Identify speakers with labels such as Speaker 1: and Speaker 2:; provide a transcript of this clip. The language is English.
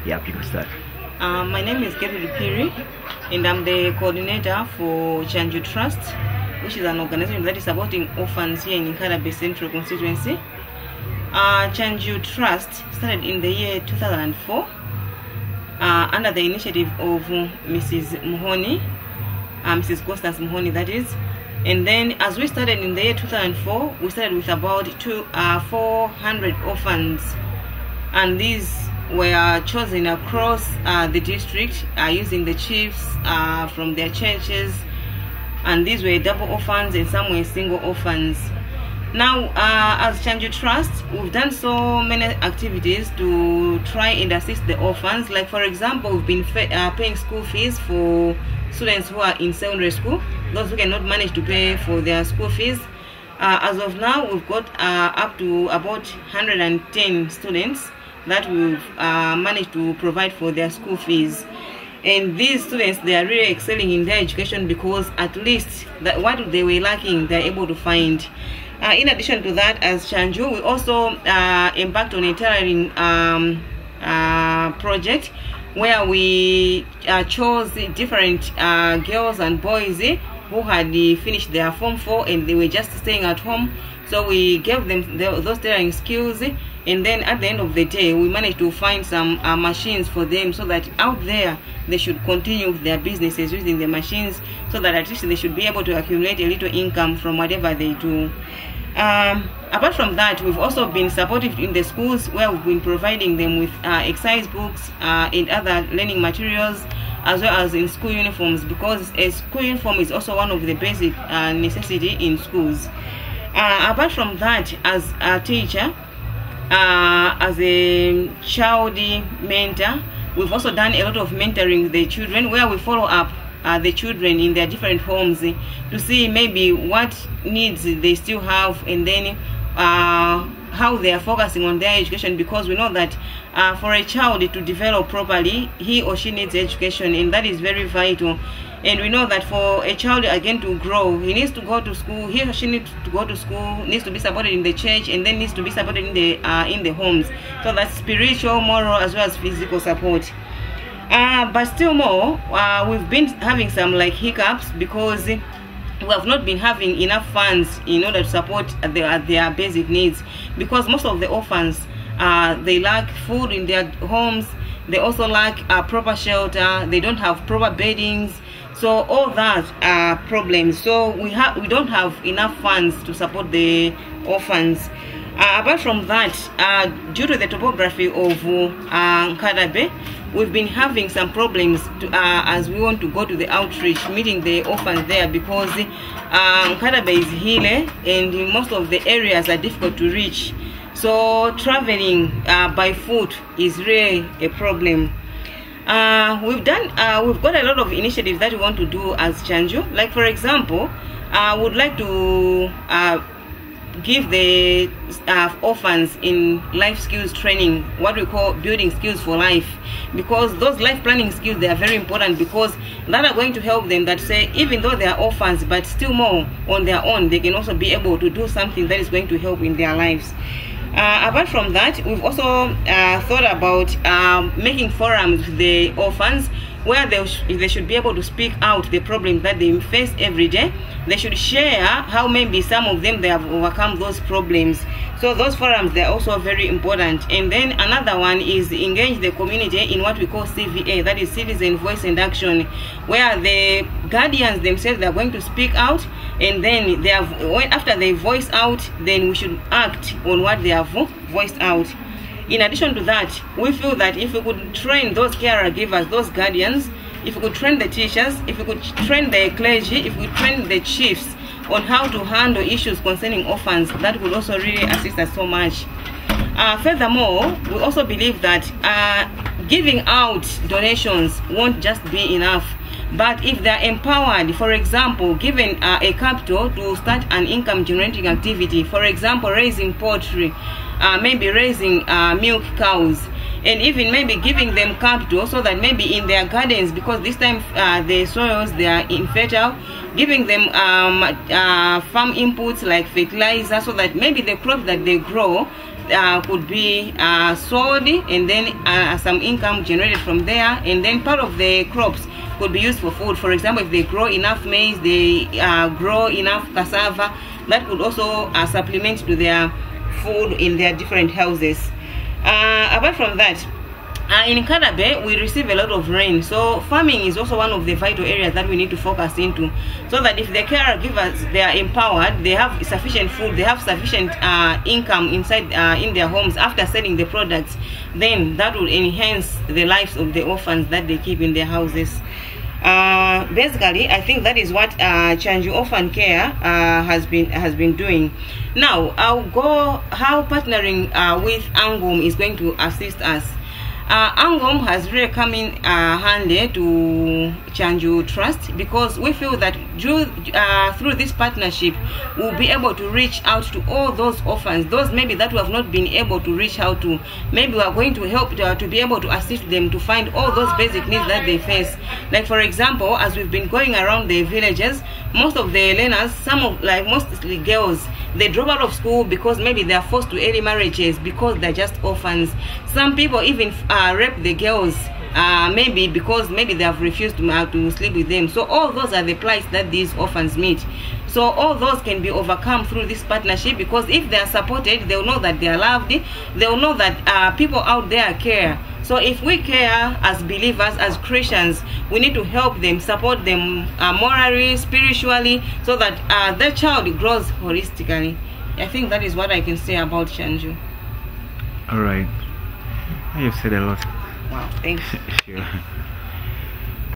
Speaker 1: Yeah, you can start.
Speaker 2: My name is Gertrude Piri, and I'm the coordinator for Chanju Trust, which is an organization that is supporting orphans here in Nkhatabay Central constituency. Chanju Trust started in the year 2004 under the initiative of Mrs. Muhoni, Mrs. Constance Muhoni, that is. And then as we started in the year 2004, we started with about 400 orphans, and these were chosen across the district using the chiefs from their churches, and these were double orphans and some were single orphans. Now, as Chanju Trust, we've done so many activities to try and assist the orphans. Like, for example, we've been paying school fees for students who are in secondary school, those who cannot manage to pay for their school fees. As of now, we've got up to about 110 students that we've managed to provide for their school fees. And these students, they are really excelling in their education because at least what they were lacking, they're able to find. In addition to that, as Chanju, we also embarked on a tailoring project where we chose different girls and boys who had finished their Form 4 and they were just staying at home. So we gave them those tailoring skills, and then at the end of the day, we managed to find some machines for them so that out there they should continue their businesses using the machines, so that at least they should be able to accumulate a little income from whatever they do. Apart from that, we've also been supportive in the schools where we've been providing them with exercise books and other learning materials, as well as in school uniforms, because a school uniform is also one of the basic necessity in schools. Apart from that, as a teacher, as a child mentor, we've also done a lot of mentoring with the children, where we follow up the children in their different homes to see maybe what needs they still have, and then how they are focusing on their education, because we know that for a child to develop properly, he or she needs education, and that is very vital. And we know that for a child again to grow, he needs to go to school, he or she needs to go to school, needs to be supported in the church, and then needs to be supported in the homes. So that's spiritual, moral, as well as physical support. But still more, we've been having some hiccups because we have not been having enough funds in order to support their basic needs, because most of the orphans, they lack food in their homes. They also lack proper shelter. They don't have proper beddings. So all that are problems. So we don't have enough funds to support the orphans. Apart from that, due to the topography of Nkhatabay, we've been having some problems as we want to go to the outreach, meeting the orphans there, because Nkhatabay is hilly and most of the areas are difficult to reach. So traveling by foot is really a problem. We've got a lot of initiatives that we want to do as Chanju. Like, for example, I would like to give the orphans in life skills training, what we call building skills for life, because those life planning skills, they are very important, because that are going to help them, that say even though they are orphans, but still more on their own, they can also be able to do something that is going to help in their lives. Apart from that, we've also thought about making forums with the orphans, where they should be able to speak out the problems that they face every day. They should share how maybe some of them they have overcome those problems. So those forums, they are also very important. And then another one is engage the community in what we call CVA, that is Citizen Voice and Action, where the guardians themselves, they are going to speak out, and then after they voice out, then we should act on what they have voiced out. In addition to that, we feel that if we could train those caregivers, those guardians, if we could train the teachers, if we could train the clergy, if we could train the chiefs on how to handle issues concerning orphans, that would also really assist us so much. Furthermore, we also believe that giving out donations won't just be enough, but if they are empowered, for example, given a capital to start an income generating activity, for example, raising poultry, maybe raising milk cows, and even maybe giving them capital so that maybe in their gardens, because this time the soils, they are infertile, giving them farm inputs like fertilizer, so that maybe the crops that they grow could be sold, and then some income generated from there, and then part of the crops could be used for food. For example, if they grow enough maize, they grow enough cassava, that could also supplement to their food in their different houses. Apart from that, in Nkhatabay, we receive a lot of rain, so farming is also one of the vital areas that we need to focus into, so that if the caregivers, they are empowered, they have sufficient food, they have sufficient income inside in their homes after selling the products, then that will enhance the lives of the orphans that they keep in their houses. Basically, I think that is what Chanju Orphan Care has been doing. Now, I'll go how partnering with Angom is going to assist us. Angom has really come in handy to Chanju Trust, because we feel that through this partnership we'll be able to reach out to all those orphans, those maybe that we have not been able to reach out to. Maybe we are going to help to be able to assist them to find all those basic needs that they face. Like for example, as we've been going around the villages, most of the learners, mostly girls, they drop out of school because maybe they are forced to early marriages because they're just orphans. Some people even rape the girls, maybe because maybe they have refused to sleep with them. So all those are the plights that these orphans meet. So all those can be overcome through this partnership, because if they are supported, they'll know that they are loved, they'll know that people out there care. So if we care as believers, as Christians, we need to help them, support them morally, spiritually, so that their child grows holistically. I think that is what I can say about Chanju.
Speaker 1: All right. You've said a lot.
Speaker 2: Wow, thanks.
Speaker 1: Sure.